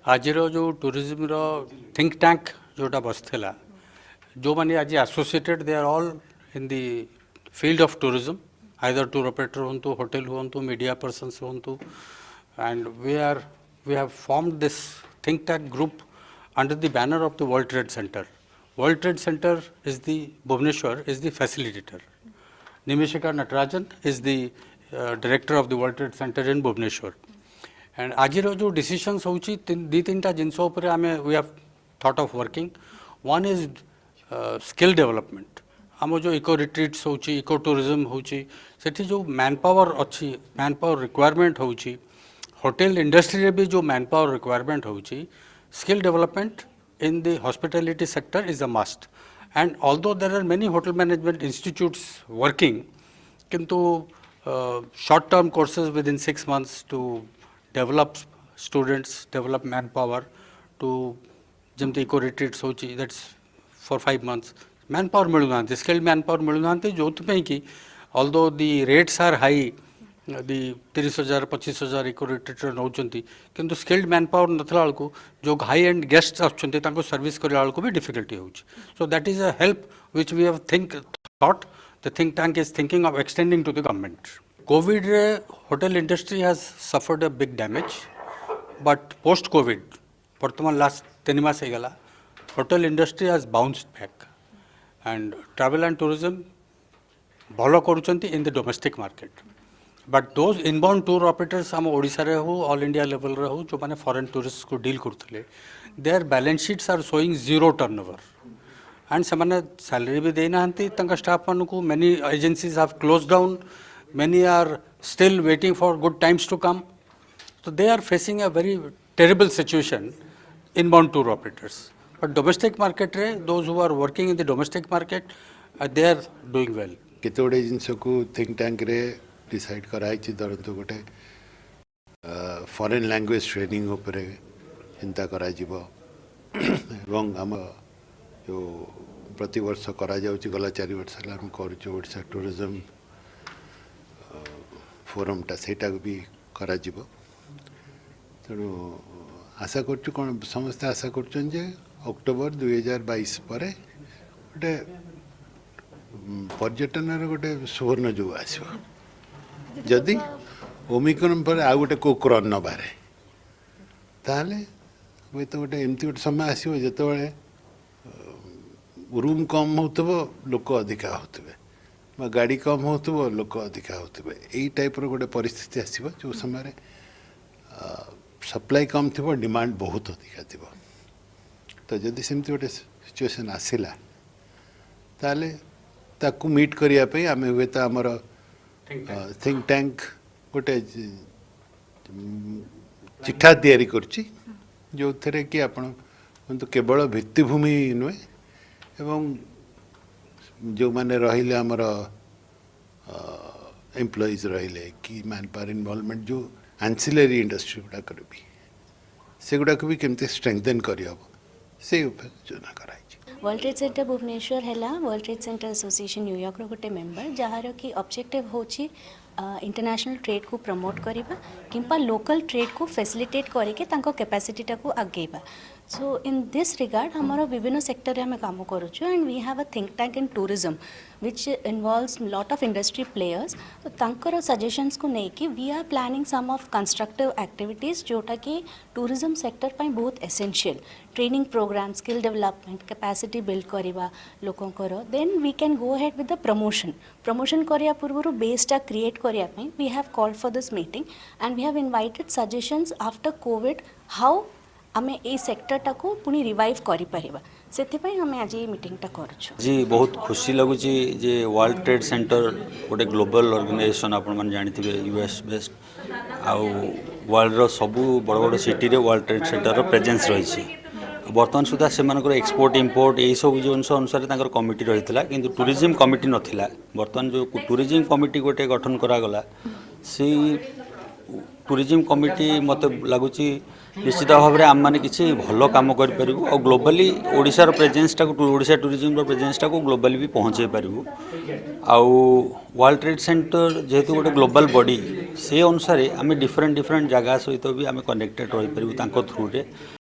आज जो टूरिज्म रो think tank जोटा बसला जो मैंने आज associated they are all in the field of tourism either tour operator हो होटल हो मीडिया पर्सन्स हो and we have formed this think tank group under the banner of the World Trade Center. World Trade Center is the Bhubaneswar is the facilitator. Nimishika Natarajan is the director of the World Trade Center in Bhubaneswar. And ajiro jo decisions hochi di tinta jinso upare ame we have thought of working. One is skill development. आम जो eco retreats होची eco tourism होची सेठी जो manpower अच्छी manpower requirement होची hotel industry रे भी जो मैन पावर रिक्वायरमेंट होची skill development in the hospitality sector is a must and although there are many hotel management institutes working किंतु short term courses within 6 months to develop students develop manpower to जमती eco retreats होची that's for 5 months man power मिलूना skilled manpower मिलूना जो कि although the rates are high the 30,000 25,000 इको रिट्रीटर नौ किंतु स्किल्ड मैन पावर नथला बेलू जो हाई एंड गेस्ट आसुँच सर्विस करला बेलू भी डिफिकल्टी होची so that is a help which we have thought the think tank is thinking of extending to the government Covid रे hotel industry has suffered a big damage but post Covid वर्तमान last 3 मास हो गला hotel industry has bounced back and travel and tourism भलो करुँच in the domestic market but those inbound tour operators आम ओडिशा रे हो all India level रे हो जो माने फॉरेन टूरिस्ट को डील करते their balance sheets are showing 0 turnover and से माने सैलरी भी देना स्टाफ मान को many agencies have close down many are still waiting for good times to come so they are facing a very terrible situation inbound tour operators but domestic market re those who are working in the domestic market they are doing well केतोडे जिनस को think tank रे decide कराई छि दरंतु गोटे foreign language training ऊपर चिंता करा जिवो एवं हम जो प्रति वर्ष करा जाउछि गला 4 वर्ष हला हम करछु ओडिशा टूरिज्म फोरम टा सेटा भी करा जिवो तेणु आशा करछु कोन समस्त आशा करछन जे अक्टोबर 2022 पर गोटे पर्यटन गोटे सुवर्ण जुग आसो जदि ओमिक्रॉन पर आ गोटे कोक्रॉन न बारे ताले वे तो गोटे एमती गोटे समय आसो जो रूम कम होतबो लोक अधिका होतबे गाड़ी कम होतबो लोक अधिका होतबे एई टाइप रो गोटे परिस्थिति आसीबो जो समय सप्लाई कम थी डिमांड बहुत अधिका थी तो जदि सेमती गोटे सिचुएसन आसला ताले ताकू मीट करने आम हुए तो आमर थिंक टैंक गोटे चिठा तैयारी करछि जो थे कि आपण तो केवल भित्तिभूमि नुहे एवं जो माने रहिले आमर एम्प्लॉइज रहिले कि मैन पावर इन्वॉल्वमेंट जो एंसिलरी इंडस्ट्री गुड़ाक भी से गुड़ाक भी केमती स्ट्रेंथन करहब से योजना कराई वर्ल्ड ट्रेड सेंटर भुवनेश्वर है world trade centre association New York गोटे मेंबर जार कि ऑब्जेक्टिव होची इंटरनेशनल ट्रेड को प्रमोट करवा किंपा लोकल ट्रेड को फैसिलिटेट करके तांको कैपेसिटी टाको आगेबा सो इन दिस रिगार्ड हमारा विभिन्न सेक्टर रे हमें काम करूँ and we have a think tank in tourism which involves lot of industry players तो तांकर सजेशंस को नहीं कि we are planning some of constructive activities जोटा कि टूरिज्म सेक्टर पर बहुत essential training programme skill development capacity build करवा लोकंकर then we can go head with the promotion करिया पूर्व बेसटा क्रिएट करने we have called for this meeting and we have invited suggestions after Covid how आम A sector को पुणी revive करिपरिबा सेथिपई हमें आज ये मीटिंग टा करछु जी बहुत खुशी लगुची जे वर्ल्ड ट्रेड सेंटर गोटे ग्लोबल ऑर्गेनाइजेशन आपण मन जानिथिबे यूएस बेस्ड आउ वर्ल्ड रो सबु बड़ बड़ सिटी रे वर्ल्ड ट्रेड सेंटर रो प्रेजेंस रही बर्तमान सुधा से एक्सपोर्ट इम्पोर्ट यही सब जिनस अनुसार कमिटी रही किंतु टूरिज्म कमिटी नथिला बर्तमान जो टूरिज्म कमिटी गोटे गठन करागला से टूरिज्म कमिटी मत लगुच निश्चित भाव में आम मैंने किसी भल कम करूँ और ग्लोबली ओडिशार प्रेजेन्सटा ओडिशा टूरिज्म प्रेजेन्सटा को ग्लोबली भी पहुँचे पारूँ आउ वर्ल्ड ट्रेड सेंटर जेहेतु गोटे ग्लोबल बॉडी से अनुसार आम डिफरेंट डिफरेंट जगह सहित भी आम कनेक्टेड रही पारूँ थ्रू रे